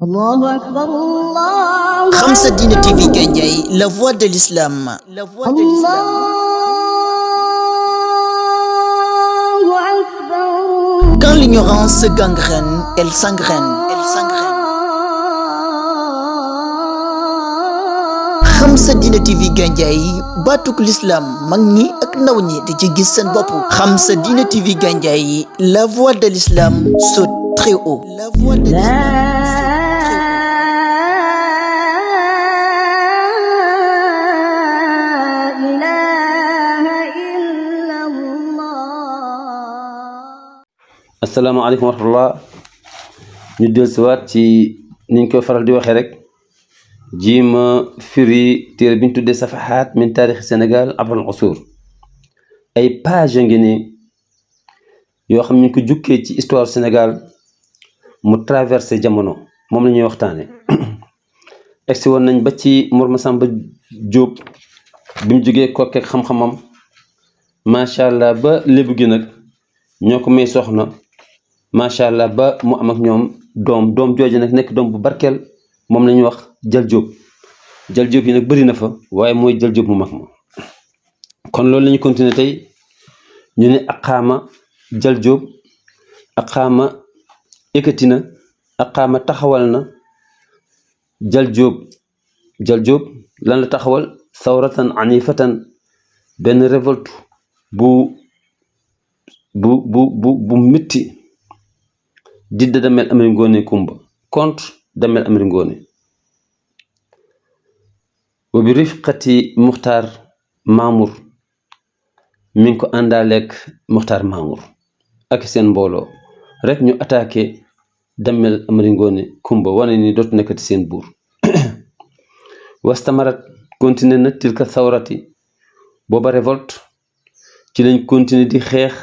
الله أكبر الله Khamsa Dine أكبر TV Gandiaye, la voix de l'islam. La voix de l'islam. الله أكبر Quand l'ignorance se gangrène, elle s'engraine. Elle s'engraine. Khamsa Dine TV Gandiaye, batuk l'islam mag ñi ak ndaw ñi di ci gis seen bopp. Khamsa Dine TV Gandiaye, la voix de l'islam saute très haut. La voix de l'islam. asalaamaaleykum wa rahmatullah ñu dellusiwaat ci niñ koy faral di waxee rek jiima firi téere bi ñu tuddee safahaat min taarixi Sénégal abral usur ay page ngi ni yoo xam ñu ko jukkee ci histoire Sénégal mu traversé jamono moom la ñuy waxtaane egsi woon nañ ba ci Mor Masamba Jóob bi mu jógee Kokki ak xam-xamam macha allah ba lébu gi nag ñoo ko may soxna macha allah ba mu am ak ñoom doom jooju nag nekk doom bu barkeel moom la ñuy wax Jal Jóob Jal Jóob yi nag bëri na fa waaye mooy Jal Jóob mu mag ma kon loolu la ñu continuer tey ñu ne aqaama Jal Jóob aqaama ekkati na aqaama taxawal na Jal Jóob lan la taxawal sawratan anifatan benn révolte bu métti didda Damel Amari Ngoone Kumba contre Damel Amari Ngoone wa bi rifqati Muxtaar Mamour mi ngi ko àndaaleeg Muxtaar Mamour ak seen mbooloo rek ñu attaqué Damel Amari Ngoone Kumba wane ni dootu nekkati seen buur wastamarat continué na tilka sawrati booba révolte ci lañ continué di xeex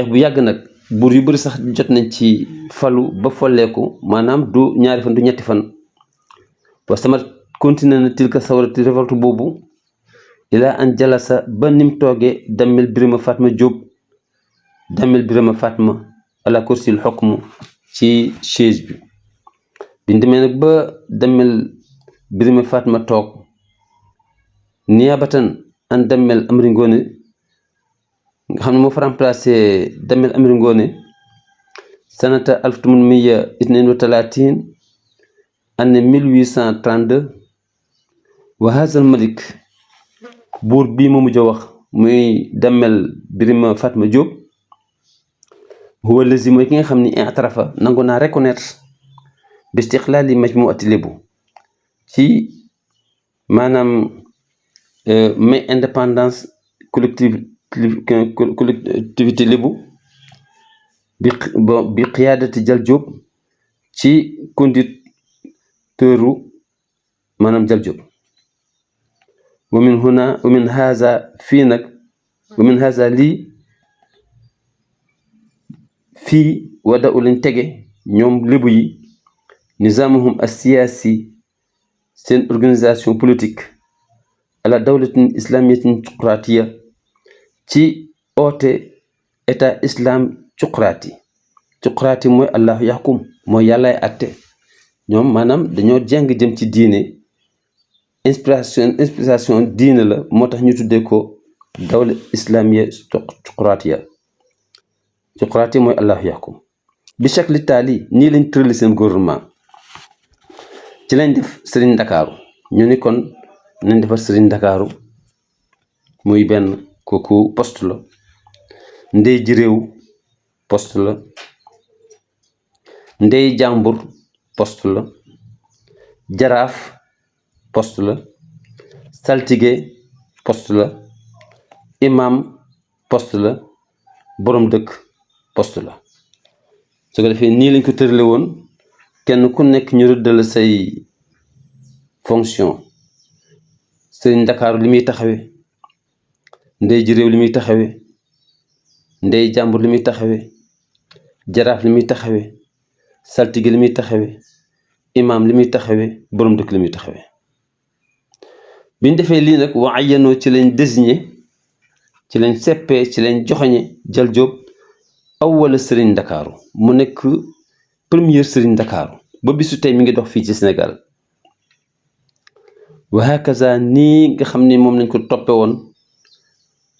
bu yàgg nag buur yu bëri sax jot nañ ci falu ba folleeku maanaam du ñaari fan du ñetti fan parce que continué na tilka sawrati révolte boobu ilaa an jalasa ba nim toogee Damel Birima Fatma Jóob Damel Birima Fatma ala kursil xokmu ci chaise bi biñ demee nag ba Damel Birima Fatma toog niyaabatan an Damel Amari Ngoone nga xam ne moo fa remplacé Damel Amari Ngoone sanata 1832 année 1832 wa hazal malik buur bii ma mujj a wax muy Damel Birima Fatma Jóob huwa lazi mooy ki nga xam ni i'tarafa nangu naa reconnaître bi istiqlaali majmuati lébu ci maanaam mais indépendance collectivité lébu bi qiyaadati Jal Jóob ci conducteuru maanaam Jal Jóob wa min haza fii nag wa min haza lii fii wada u lañ tege ñoom lébu yi nizaamuhum as-siyaasi seen organisation politique ala dawlatin islamiyatin cuqraatiya ci oote état islam cuqraati mooy allahu yaxkum mooy yàllaay atte ñoom maanaam dañoo jàng jëm ci diine inspiration diine la moo tax ñu tuddee ko dawla islamiya cuqraati mooy allahu yaxkum bi shakli taali nii lañ tërali seen gouvernement ci lañ def sëriñ Ndakaaru ñu ni kon nañ defar sëriñ Ndakaaru muy benn kooku poste la ndey ji réew poste la ndey jàmbur poste la jaraaf poste la saltige poste la imam poste la borom dëkk poste la su ko defee nii lañ ko tërale woon kenn ku nekk ñu rëddal say fonction sëriñ Ndakaaru li muy taxawe ndey ji réew li muy taxawe ndey jàmbur li muy taxawe jaraaf li muy taxawe saltige li muy taxawe imaam li muy taxawe borom dëkk li muy taxawe biñ defee lii nag wa ayyanoo ci lañ désigné ci lañ seppee ci lañ joxoñe Jal Jóob awwala sëriñ Ndakaaru mu nekk première sëriñ Ndakaaru ba bisu tey mi ngi dox fii ci Sénégal wa hakaza nii nga xam ni moom lañ ko toppe woon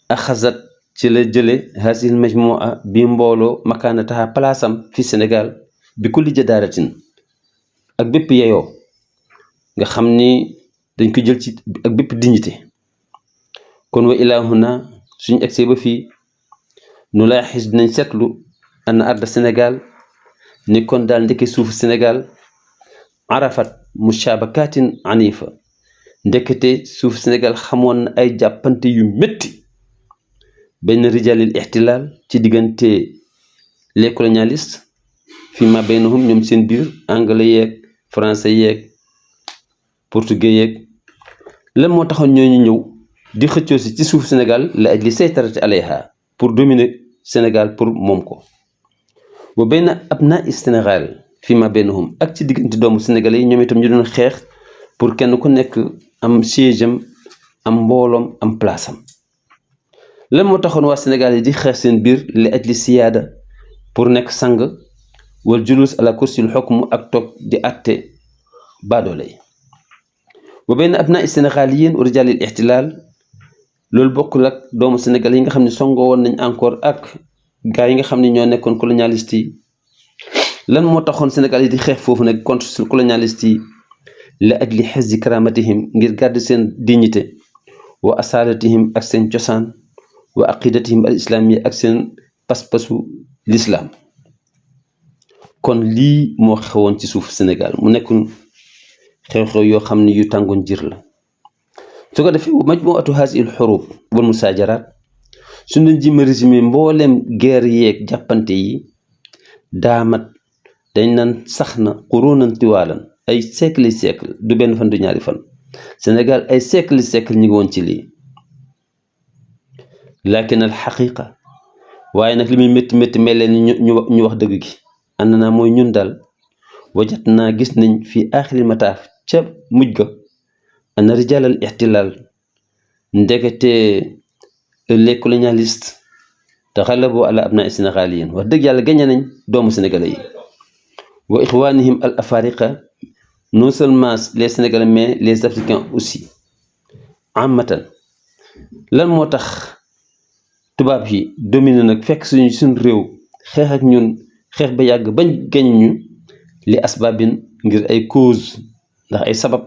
axazat ci la jële hasil majmua bi mbooloo makaanataha palaasam fi Sénégal bi kulli jadaaratin ak bépp yeyoo nga xam ni dañ ko jël ci ak bépp dignité kon wa ilahuna suñ egsee ba fii nu laaxis dinañ seetlu ana arda Sénégal ni kon daal ndeke suufu Sénégal arafat mushabakatin anifa ndekete suufu Sénégal xamoon na ay jàppante yu métti benn rijalil ixtilaal ci diggante les colonialistes fi ma baynahum ñoom seen biir anglais yeeg français yeeg portugais yeeg lan moo taxoon ñooñu ñëw di xëccoo si ci suuf Sénégal la ajli saytarati alayha pour dominer Sénégal pour moom ko wa bayna abna Sénégal fi ma baynahum ak ci diggante doomu sénégalais yi ñoom itam ñu doon xeex pour kenn ku nekk am siège am mbooloom am place am lan moo taxoon waa Sénégal yi di xeex seen biir la ajli siyaada pour nekk sang wal julus ala kursil xukm ak toog di atte baadoole yi wa bayna abna sénégaliyin wa rijalil ixtilaal loolu bokkul ak doomu Sénégal yi nga xam ne songoo woon nañ encore ak gars yi nga xam ne ñoo nekkoon colonialiste yi lan moo taxoon Sénégal yi di xeex foofu nag contre colonialiste yi la ajli xizzi karamatihim ngir garder seen dignité wa asalatihim ak seen cosaan wa aqidatihim al islamiyya ak seen pas-pasu l'islam kon lii moo xewoon ci suuf Sénégal mu nekkoon xew-xew yoo xam ne yu tàngoon jir la su ko defee majmuatu hasil xurub wal musaajaraat suñ leen ji ma résumé mbooleem guerre yeeg jàppante yi daamat dañ naan sax na qurunan tiwaalan ay siècle siècle du benn fan du ñaari fan Sénégal ay siècle siècle ñi ngi woon ci lii lakin al xaqiqa waaye nag li muy métti métti mel leen ñu wax dëgg gi ànd naa mooy ñun daal wajat naa gis nañ fi aaxiri mataaf ca mujj ga ana rijal al ixtilaal ndekete les colonialistes taxalabu ala abna sénégaliyin wax dëgg yàlla gañe nañ doomu sénégalais yi wa ixwanihim al afariqa non seulement les sénégalais mais les africains aussi amatan lan moo tax tubaab yi dominé nag fekk suñ réew xeex ak ñun xeex ba yàgg bañ gañ ñu li asbaabin ngir ay cause ndax ay sabab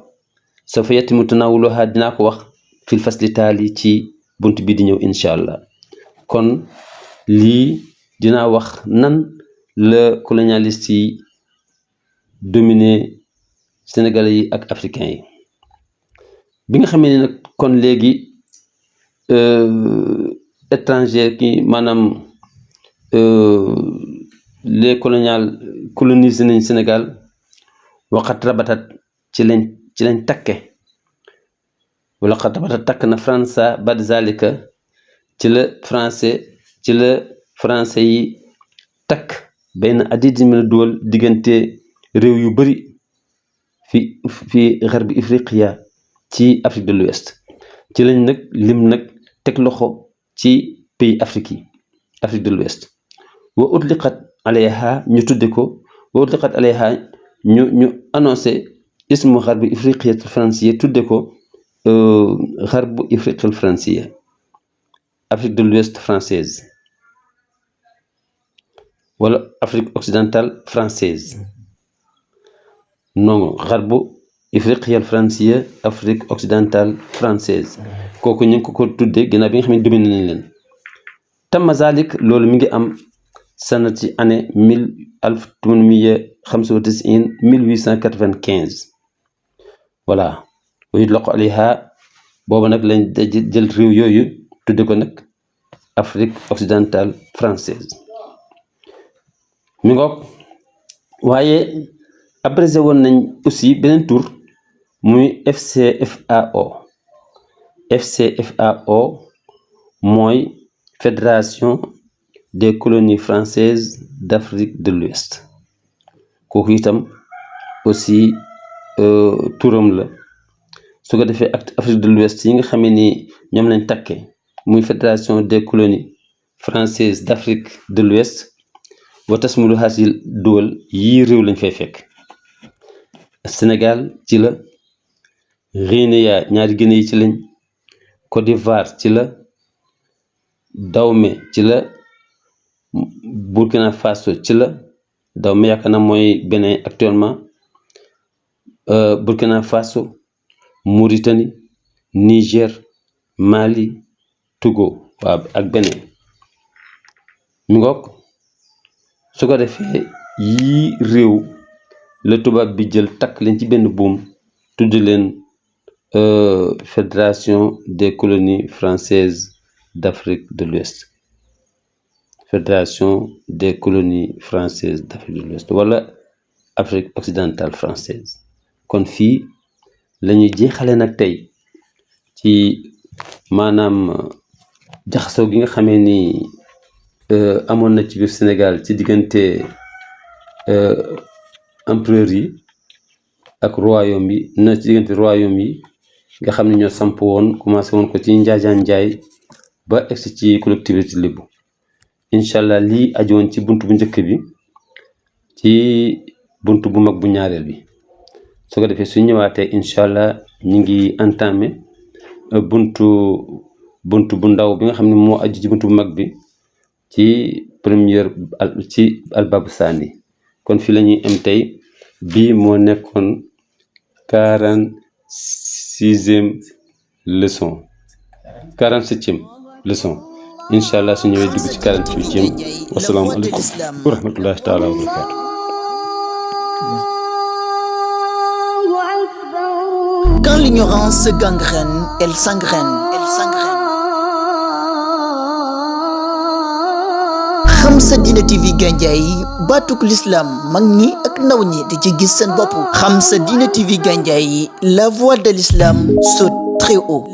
sa fa yetimu tanawuluha dinaa ko wax fil fasli taali ci bunt bi di ñëw incha allah kon lii dinaa wax nan la colonialiste yi dominé sénégalais yi ak africains yi bi nga xamee ne nag kon léegi étranger ki maanaam les colonisé nañ Sénégal waxat rabatat ci lañ takke wala xat rabatat takk na França bad zalika ci la français yi takk benn adidi min duwal diggante réew yu bari fi xarbi Ifriqiya ci Afrique de l'Ouest ci lañ nag lim nag teg loxo ci pays Afrique de l'Ouest wa utliqat alayha ñu tudde ko wa utliqat alayha ñu annoncé ismu xarbi Ifriqiya français tudde ko xarbu Ifriqiya français Afrique de l'Ouest française wala Afrique occidentale française non xarbu Ifriqiya français Afrique occidentale française kooku ñu ngi ko tuddee ginnaaw bi nga xam ne dominé nañ leen tamma zalik loolu mi ngi am sanati année 1895 voilà wa yutlaqu alayha booba nag lañ jël réew yooyu tudde ko nag Afrique occidentale française mi ngoog waaye abrégé woon nañ aussi beneen tur muy FCFAO mooy Fédération des colonies françaises d'Afrique de l'Ouest kooku itam aussi turam la su ko defee ak Afrique de l'Ouest yi nga xamee ni ñoom lañ takke muy Fédération des colonies françaises d'Afrique de l'Ouest wa tasmulu hasil duwal yii réew lañ fay fekk Sénégal ci la, Guinée ñaari Guinée yi ci lañ, Côte d'Ivoire ci la, Dahomey ci la, Burkina Faso ci la, Dahomey yaakaar naa mooy Bénin actuellement, Burkina Faso, Mauritanie, Niger, Mali, Togo waaw ak Bénin mi ngoog. su ko defee yii réew la tubaab bi jël takk leen ci benn buum tudd leen Fédération des colonies françaises d'Afrique de l'Ouest, Fédération des colonies françaises d'Afrique de l'Ouest wala Afrique occidentale française. kon fii la ñuy jeexale nag tey ci maanaam jaxasoo gi nga xamee ni amoon na ci biir Sénégal ci diggante empereur yi ak royaume yi na ci diggante royaume yi nga xam ne ñoo samp woon commencé woon ko ci Njaajaan Njaay ba egsi ci collectivité Lébu. incha allah lii ajoon ci bunt bu njëkk bi ci bunt bu mag bu ñaareel bi. su ko defee su ñëwaatee incha allah ñu ngi entamé buntu bu ndaw bi nga xam ne moo aju ci buntu bu mag bi ci ci albabu saani. kon fii la ñuy am tey bii moo nekkoon 47e leçon incha allah su ñëwee dugg ci 48e. wasalaamualeykum wa rahmatullahi taala wa barakaatu. Quand l'ignorance gangrène, elle s'engraine. Xam sa diine TV Gandiaye baatuk l'islam mag ñi ak ndaw ñi di ci gis seen bopp. Xam sa diine TV Gandiaye la voix de l'islam saute très haut.